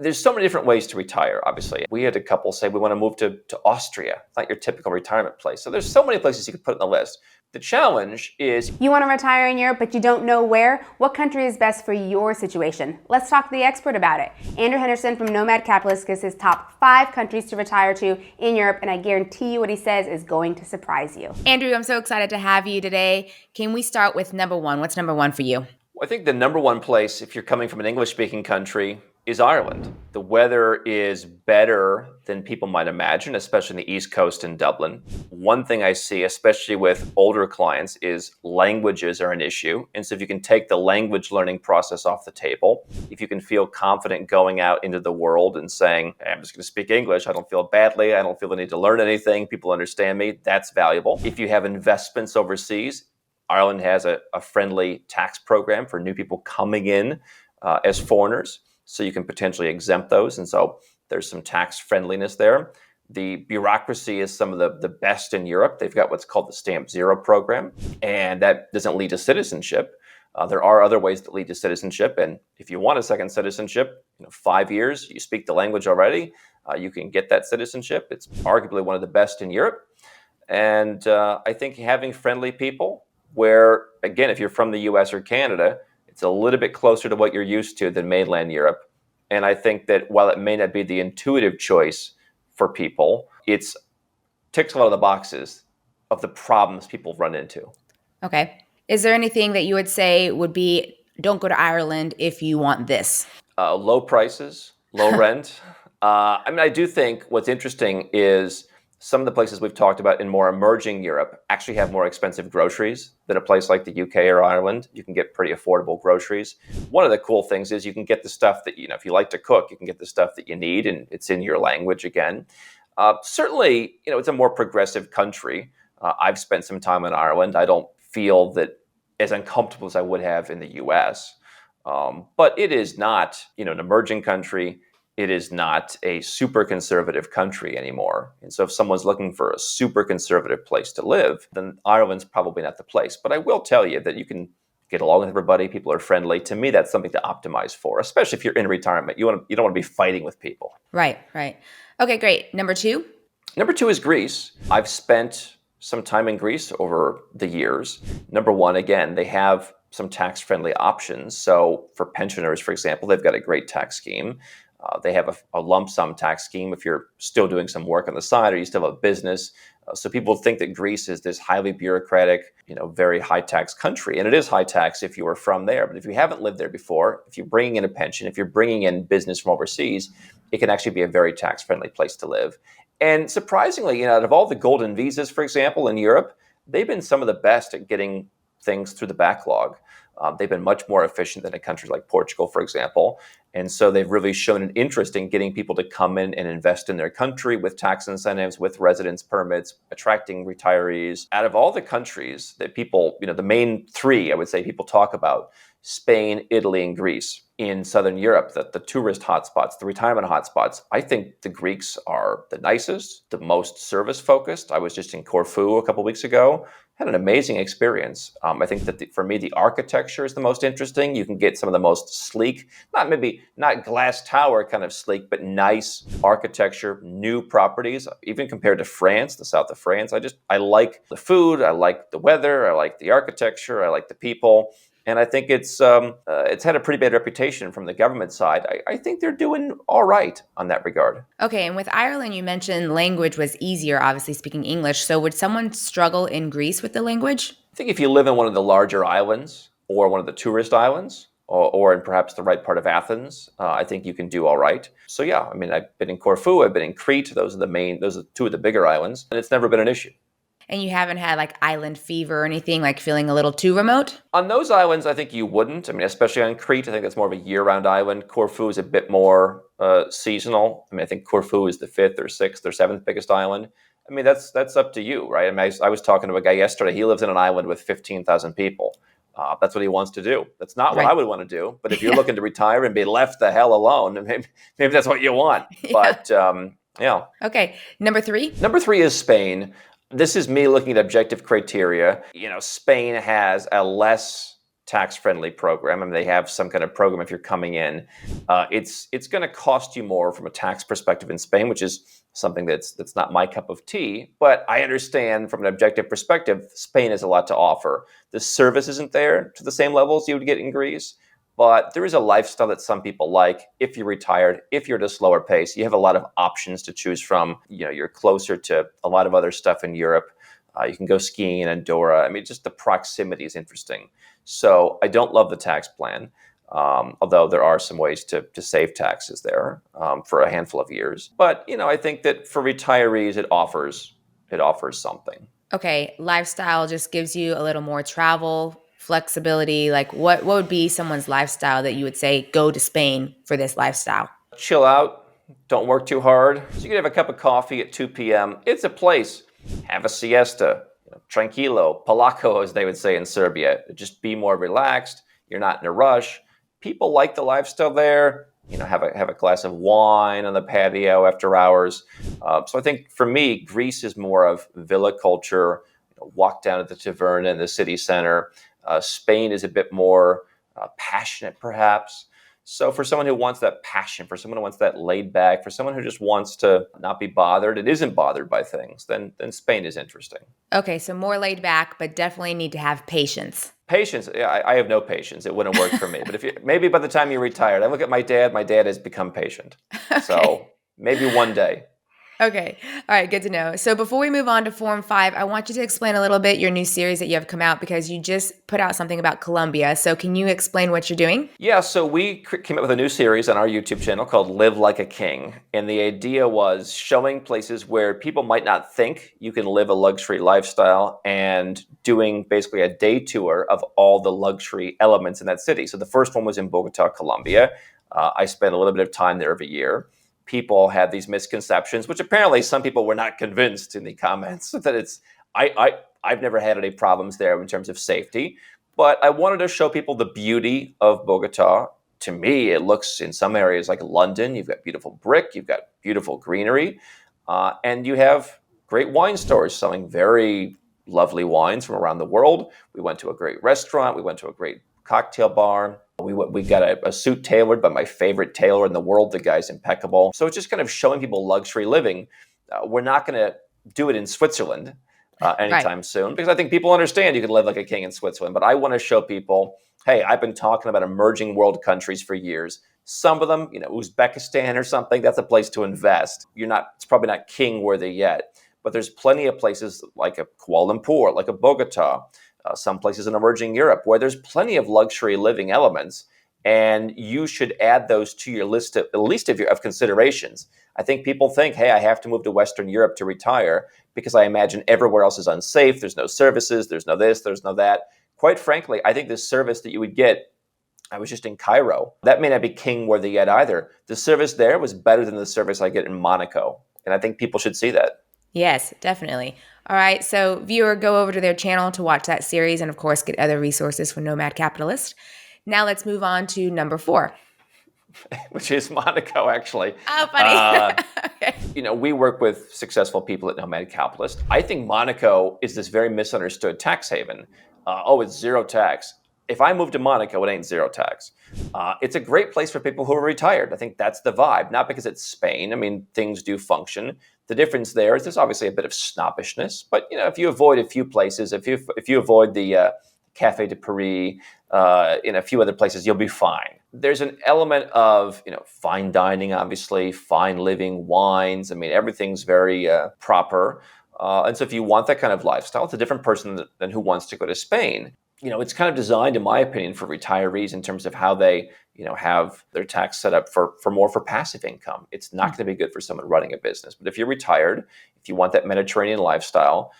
There's so many different ways to retire, obviously. We had a couple say we want to move to Austria, not your typical retirement place. So there's so many places you could put on the list. The challenge is you want to retire in Europe, but you don't know where? What country is best for your situation? Let's talk to the expert about it. Andrew Henderson from Nomad Capitalist gives his top 5 countries to retire to in Europe, and I guarantee you what he says is going to surprise you. Andrew, I'm so excited to have you today. Can we start with number 1? What's number 1 for you? I think the number 1 place, if you're coming from an English-speaking country, is Ireland. The weather is better than people might imagine, especially in the East Coast and Dublin. One thing I see, especially with older clients, is languages are an issue. And so if you can take the language learning process off the table, if you can feel confident going out into the world and saying, hey, I'm just going to speak English, I don't feel badly, I don't feel the need to learn anything, people understand me, that's valuable. If you have investments overseas, Ireland has a friendly tax program for new people coming in as foreigners. So you can potentially exempt those. And so there's some tax friendliness there. The bureaucracy is some of the best in Europe. They've got what's called the Stamp Zero program, and that doesn't lead to citizenship. There are other ways that lead to citizenship. And if you want a second citizenship, 5 years, you speak the language already, you can get that citizenship. It's arguably one of the best in Europe. And I think having friendly people where, again, if you're from the US or Canada, it's a little bit closer to what you're used to than mainland Europe. And I think that while it may not be the intuitive choice for people, it ticks a lot of the boxes of the problems people run into. Okay. Is there anything that you would say would be, don't go to Ireland if you want this? Low prices, low rent. I do think what's interesting is some of the places we've talked about in more emerging Europe actually have more expensive groceries than a place like the UK or Ireland. You can get pretty affordable groceries. One of the cool things is you can get the stuff that, if you like to cook, you can get the stuff that you need, and it's in your language again. Certainly, it's a more progressive country. I've spent some time in Ireland. I don't feel that as uncomfortable as I would have in the US. But it is not, an emerging country. It is not a super conservative country anymore. And so if someone's looking for a super conservative place to live, then Ireland's probably not the place. But I will tell you that you can get along with everybody. People are friendly. To me, that's something to optimize for, especially if you're in retirement. You don't want to be fighting with people. Right. Okay, great. Number 2? Number 2 is Greece. I've spent some time in Greece over the years. Number 1, again, they have some tax-friendly options. So for pensioners, for example, they've got a great tax scheme. They have a lump sum tax scheme if you're still doing some work on the side or you still have a business. So people think that Greece is this highly bureaucratic, very high tax country. And it is high tax if you were from there. But if you haven't lived there before, if you're bringing in a pension, if you're bringing in business from overseas, it can actually be a very tax-friendly place to live. And surprisingly, out of all the golden visas, for example, in Europe, they've been some of the best at getting things through the backlog. They've been much more efficient than a country like Portugal, for example. And so they've really shown an interest in getting people to come in and invest in their country with tax incentives, with residence permits, attracting retirees. Out of all the countries that people, the main 3, I would say people talk about, Spain, Italy, and Greece. In Southern Europe, the tourist hotspots, the retirement hotspots, I think the Greeks are the nicest, the most service-focused. I was just in Corfu a couple of weeks ago. Had an amazing experience. I think that for me, the architecture is the most interesting. You can get some of the most sleek, not glass tower kind of sleek, but nice architecture, new properties, even compared to France, the south of France. I like the food, I like the weather, I like the architecture, I like the people. And I think it's had a pretty bad reputation from the government side. I think they're doing all right on that regard. Okay, and with Ireland, you mentioned language was easier, obviously speaking English. So would someone struggle in Greece with the language? I think if you live in one of the larger islands or one of the tourist islands or in perhaps the right part of Athens, I think you can do all right. So yeah, I've been in Corfu, I've been in Crete. Those are 2 of the bigger islands, and it's never been an issue. And you haven't had like island fever or anything, like feeling a little too remote? On those islands, I think you wouldn't. Especially on Crete, I think that's more of a year-round island. Corfu is a bit more seasonal. I think Corfu is the 5th or 6th or 7th biggest island. That's up to you, right? I was talking to a guy yesterday. He lives in an island with 15,000 people. That's what he wants to do. That's not what I would want to do. But if you're looking to retire and be left the hell alone, maybe that's what you want. But yeah. Okay. Number 3? Number 3 is Spain. This is me looking at objective criteria. Spain has a less tax-friendly program. I mean, they have some kind of program if you're coming in. It's going to cost you more from a tax perspective in Spain, which is something that's not my cup of tea. But I understand from an objective perspective, Spain has a lot to offer. The service isn't there to the same levels you would get in Greece, but there is a lifestyle that some people like. If you're retired, if you're at a slower pace, you have a lot of options to choose from. You're closer to a lot of other stuff in Europe. You can go skiing in Andorra. I mean, just the proximity is interesting. So I don't love the tax plan, although there are some ways to save taxes there for a handful of years. But I think that for retirees, it offers something. Okay, lifestyle just gives you a little more travel, flexibility. Like what would be someone's lifestyle that you would say, go to Spain for this lifestyle? Chill out. Don't work too hard. So you can have a cup of coffee at 2 p.m. It's a place. Have a siesta. Tranquilo, Polako, as they would say in Serbia. Just be more relaxed. You're not in a rush. People like the lifestyle there. Have a glass of wine on the patio after hours. So I think for me, Greece is more of villa culture. Walk down to the taverna in the city center. Spain is a bit more passionate, perhaps. So for someone who wants that passion, for someone who wants that laid back, for someone who just wants to not be bothered and isn't bothered by things, then Spain is interesting. Okay, so more laid back, but definitely need to have patience. Patience, yeah, I have no patience. It wouldn't work for me. But maybe by the time you're retired, I look at my dad has become patient. Okay. So maybe one day. Okay. All right. Good to know. So before we move on to Form 5, I want you to explain a little bit your new series that you have come out because you just put out something about Colombia. So can you explain what you're doing? Yeah. So we came up with a new series on our YouTube channel called Live Like a King. And the idea was showing places where people might not think you can live a luxury lifestyle and doing basically a day tour of all the luxury elements in that city. So the first one was in Bogota, Colombia. I spent a little bit of time there every year. People had these misconceptions, which apparently some people were not convinced in the comments that I've never had any problems there in terms of safety. But I wanted to show people the beauty of Bogota. To me, it looks in some areas like London. You've got beautiful brick, you've got beautiful greenery, and you have great wine stores selling very lovely wines from around the world. We went to a great restaurant. We went to a great cocktail bar. We got a suit tailored by my favorite tailor in the world. The guy's impeccable. So it's just kind of showing people luxury living. We're not going to do it in Switzerland anytime soon because I think people understand you can live like a king in Switzerland. But I want to show people, hey, I've been talking about emerging world countries for years. Some of them, Uzbekistan or something, that's a place to invest. It's probably not king worthy yet, but there's plenty of places like a Kuala Lumpur, like a Bogota, some places in emerging Europe where there's plenty of luxury living elements, and you should add those to your list at least of considerations. I think people think, hey, I have to move to Western Europe to retire because I imagine everywhere else is unsafe. There's no services. There's no this. There's no that. Quite frankly, I think the service that you would get, I was just in Cairo. That may not be king worthy yet either. The service there was better than the service I get in Monaco. And I think people should see that. Yes, definitely. All right. So viewer, go over to their channel to watch that series and of course get other resources from Nomad Capitalist. Now let's move on to number 4. Which is Monaco, actually. Oh, funny. Okay. We work with successful people at Nomad Capitalist. I think Monaco is this very misunderstood tax haven. It's zero tax. If I move to Monaco, it ain't zero tax. It's a great place for people who are retired. I think that's the vibe, not because it's Spain. I mean, things do function. The difference there is there's obviously a bit of snobbishness, but if you avoid a few places, if you avoid the Café de Paris, in a few other places, you'll be fine. There's an element of fine dining, obviously, fine living, wines. I mean, everything's very proper. And so if you want that kind of lifestyle, it's a different person than who wants to go to Spain. It's kind of designed, in my opinion, for retirees in terms of how they, have their tax set up for passive income. It's not going to be good for someone running a business. But if you're retired, if you want that Mediterranean lifestyle,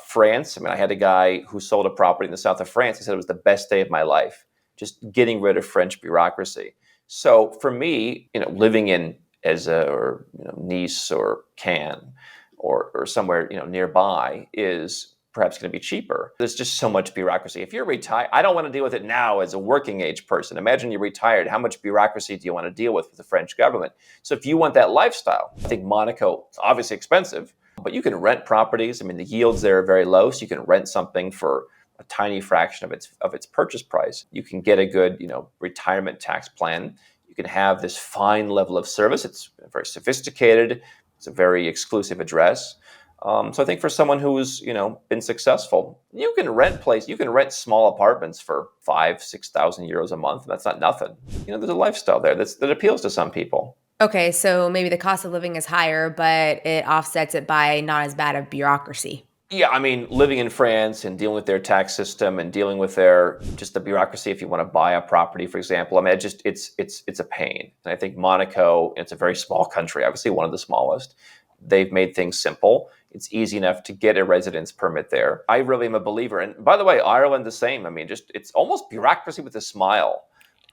France, I had a guy who sold a property in the south of France. He said it was the best day of my life, just getting rid of French bureaucracy. So for me, living in or Nice or Cannes or somewhere, nearby is perhaps going to be cheaper. There's just so much bureaucracy. If you're retired, I don't want to deal with it now as a working age person. Imagine you're retired. How much bureaucracy do you want to deal with the French government? So if you want that lifestyle, I think Monaco is obviously expensive, but you can rent properties. The yields there are very low, so you can rent something for a tiny fraction of its purchase price. You can get a good, retirement tax plan. You can have this fine level of service. It's very sophisticated. It's a very exclusive address. So I think for someone who's been successful, you can rent small apartments for 5,000-6,000 euros a month. That's not nothing. There's a lifestyle there that appeals to some people. Okay, so maybe the cost of living is higher, but it offsets it by not as bad of bureaucracy. Yeah, I mean, living in France and dealing with their tax system and dealing with their just the bureaucracy if you want to buy a property, for example. I mean, it's a pain. And I think Monaco, it's a very small country, obviously one of the smallest. They've made things simple. It's easy enough to get a residence permit there. I really am a believer. And by the way, Ireland the same. I mean, it's almost bureaucracy with a smile.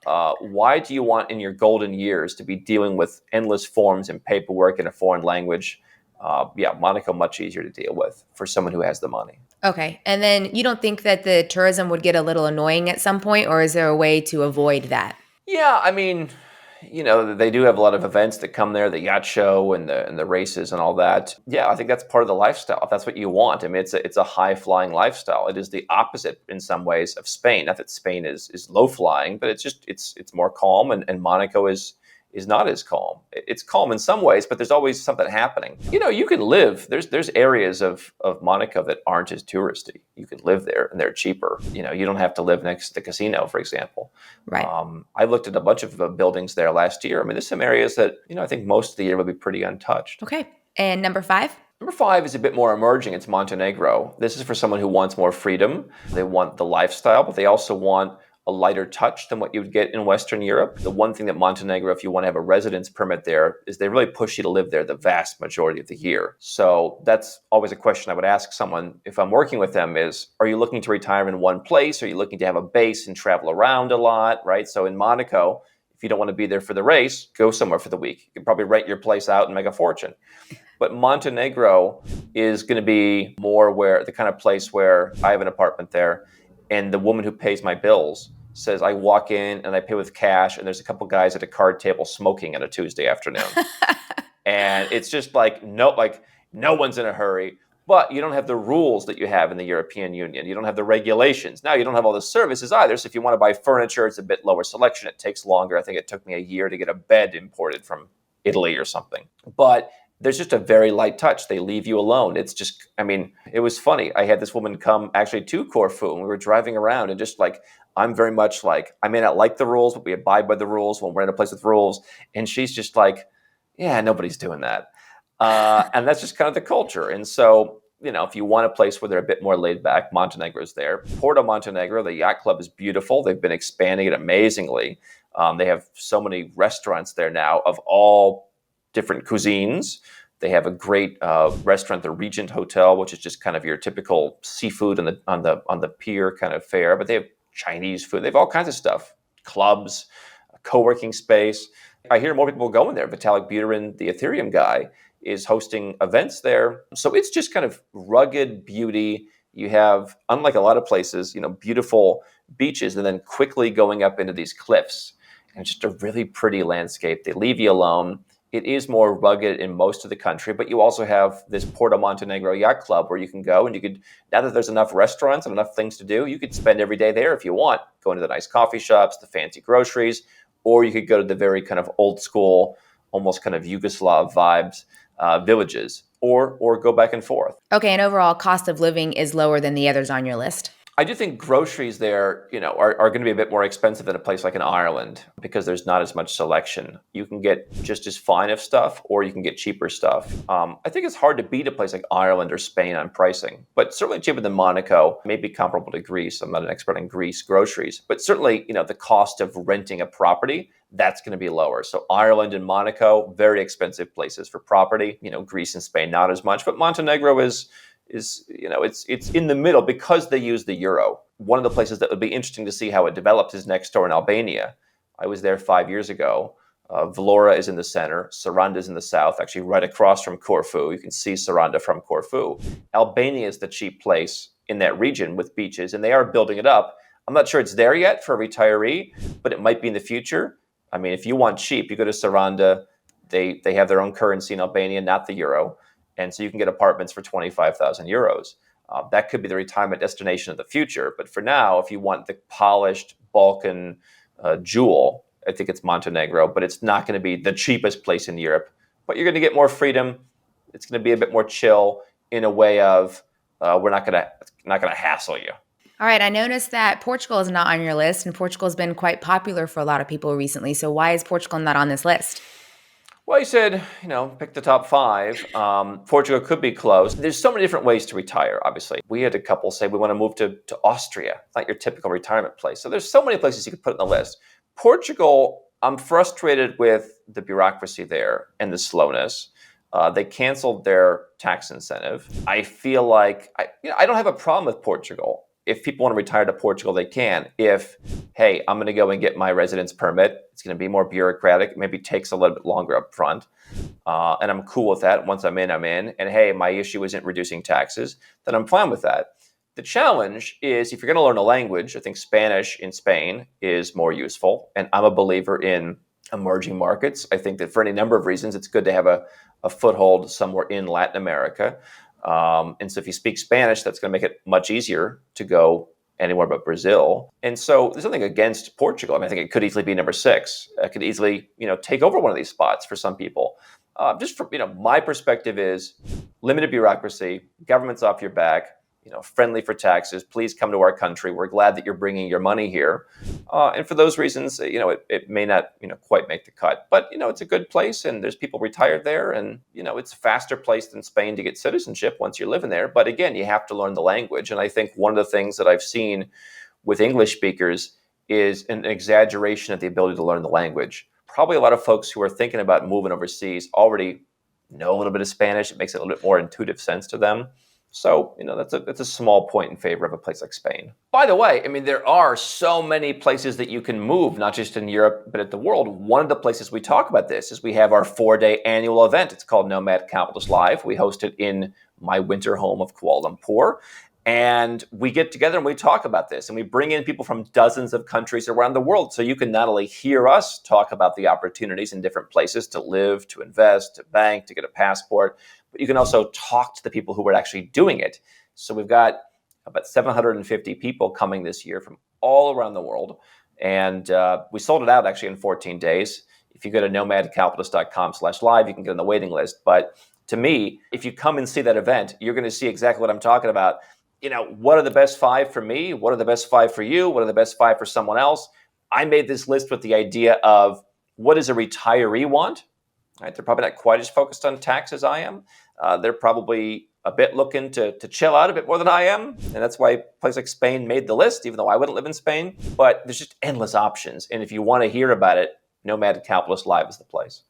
Why do you want in your golden years to be dealing with endless forms and paperwork in a foreign language? Monaco much easier to deal with for someone who has the money. Okay. And then you don't think that the tourism would get a little annoying at some point, or is there a way to avoid that? Yeah, I mean, they do have a lot of events that come there, the yacht show and the races and all that. Yeah, I think that's part of the lifestyle. If that's what you want. I mean, it's a high flying lifestyle. It is the opposite in some ways of Spain. Not that Spain is low flying, but it's more calm, and Monaco is not as calm. It's calm in some ways, but there's always something happening. You can live. There's areas of Monaco that aren't as touristy. You can live there, and they're cheaper. You don't have to live next to the casino, for example. Right. I looked at a bunch of buildings there last year. I mean, there's some areas that I think most of the year will be pretty untouched. Okay. And number 5? Number 5 is a bit more emerging. It's Montenegro. This is for someone who wants more freedom. They want the lifestyle, but they also want a lighter touch than what you would get in Western Europe. The one thing that Montenegro, if you want to have a residence permit there, is they really push you to live there the vast majority of the year. So that's always a question I would ask someone if I'm working with them is, are you looking to retire in one place? Are you looking to have a base and travel around a lot, right? So in Monaco, if you don't want to be there for the race, go somewhere for the week. You can probably rent your place out and make a fortune. But Montenegro is going to be more the kind of place where I have an apartment there, and the woman who pays my bills says I walk in and I pay with cash, and there's a couple guys at a card table smoking on a Tuesday afternoon. And it's just no one's in a hurry, but you don't have the rules that you have in the European Union. You don't have the regulations. Now you don't have all the services either. So if you want to buy furniture, it's a bit lower selection. It takes longer. I think it took me a year to get a bed imported from Italy or something. But there's just a very light touch. They leave you alone. It's just, I mean, it was funny. I had this woman come actually to Corfu, and we were driving around, and just I'm very much I may not like the rules, but we abide by the rules when we're in a place with rules. And she's just yeah, nobody's doing that. And that's just kind of the culture. And so, if you want a place where they're a bit more laid back, Montenegro's there. Porto Montenegro, the yacht club is beautiful. They've been expanding it amazingly. They have so many restaurants there now of all different cuisines. They have a great restaurant, the Regent Hotel, which is just kind of your typical seafood on the pier kind of fare. But they have Chinese food. They have all kinds of stuff, clubs, a co-working space. I hear more people going there. Vitalik Buterin, the Ethereum guy, is hosting events there. So it's just kind of rugged beauty. You have, unlike a lot of places, beautiful beaches and then quickly going up into these cliffs. And it's just a really pretty landscape. They leave you alone. It is more rugged in most of the country, but you also have this Porto Montenegro Yacht Club where you can go, and you could, now that there's enough restaurants and enough things to do, you could spend every day there if you want, going to the nice coffee shops, the fancy groceries, or you could go to the very kind of old school, almost kind of Yugoslav vibes, villages, or go back and forth. Okay, and overall cost of living is lower than the others on your list. I do think groceries there, are going to be a bit more expensive than a place like in Ireland because there's not as much selection. You can get just as fine of stuff, or you can get cheaper stuff. I think it's hard to beat a place like Ireland or Spain on pricing, but certainly cheaper than Monaco, maybe comparable to Greece. I'm not an expert in Greece groceries, but certainly, the cost of renting a property, that's going to be lower. So Ireland and Monaco, very expensive places for property. Greece and Spain, not as much, but Montenegro is it's in the middle because they use the euro. One of the places that would be interesting to see how it develops is next door in Albania. I was there 5 years ago. Vlora is in the center. Saranda is in the south, actually right across from Corfu. You can see Saranda from Corfu. Albania is the cheap place in that region with beaches, and they are building it up. I'm not sure it's there yet for a retiree, but it might be in the future. I mean, if you want cheap, you go to Saranda. They have their own currency in Albania, not the euro. And so you can get apartments for 25,000 euros. That could be the retirement destination of the future. But for now, if you want the polished Balkan jewel, I think it's Montenegro, but it's not going to be the cheapest place in Europe. But you're going to get more freedom. It's going to be a bit more chill in a way of we're not going to hassle you. All right, I noticed that Portugal is not on your list, and Portugal has been quite popular for a lot of people recently. So why is Portugal not on this list? Well, you said, pick the top 5. Portugal could be close. There's so many different ways to retire, obviously. We had a couple say we want to move to Austria. It's not your typical retirement place. So there's so many places you could put on the list. Portugal, I'm frustrated with the bureaucracy there and the slowness. They canceled their tax incentive. I feel like I don't have a problem with Portugal. If people want to retire to Portugal, they can. If, hey, I'm going to go and get my residence permit, it's going to be more bureaucratic. Maybe takes a little bit longer up front. And I'm cool with that. Once I'm in, I'm in. And hey, my issue isn't reducing taxes, then I'm fine with that. The challenge is if you're going to learn a language, I think Spanish in Spain is more useful. And I'm a believer in emerging markets. I think that for any number of reasons, it's good to have a foothold somewhere in Latin America. And so if you speak Spanish, that's going to make it much easier to go anywhere but Brazil. And so there's nothing against Portugal. I mean, I think it could easily be number 6. It could easily, take over one of these spots for some people. Just from, my perspective is limited bureaucracy, government's off your back, friendly for taxes. Please come to our country. We're glad that you're bringing your money here. And for those reasons, it may not, quite make the cut. But, it's a good place and there's people retired there. And, it's a faster place than Spain to get citizenship once you're living there. But again, you have to learn the language. And I think one of the things that I've seen with English speakers is an exaggeration of the ability to learn the language. Probably a lot of folks who are thinking about moving overseas already know a little bit of Spanish. It makes it a little bit more intuitive sense to them. So, that's a small point in favor of a place like Spain. By the way, there are so many places that you can move, not just in Europe, but at the world. One of the places we talk about this is we have our 4-day annual event. It's called Nomad Capitalist Live. We host it in my winter home of Kuala Lumpur. And we get together and we talk about this. And we bring in people from dozens of countries around the world. So you can not only hear us talk about the opportunities in different places to live, to invest, to bank, to get a passport, but you can also talk to the people who are actually doing it. So we've got about 750 people coming this year from all around the world. And we sold it out actually in 14 days. If you go to nomadcapitalist.com/live, you can get on the waiting list. But to me, if you come and see that event, you're going to see exactly what I'm talking about. What are the best 5 for me? What are the best 5 for you? What are the best 5 for someone else? I made this list with the idea of what does a retiree want? Right? They're probably not quite as focused on tax as I am. They're probably a bit looking to chill out a bit more than I am. And that's why a place like Spain made the list, even though I wouldn't live in Spain. But there's just endless options. And if you want to hear about it, Nomad Capitalist Live is the place.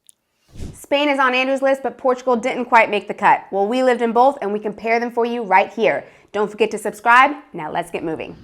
Spain is on Andrew's list, but Portugal didn't quite make the cut. Well, we lived in both and we compare them for you right here. Don't forget to subscribe. Now let's get moving.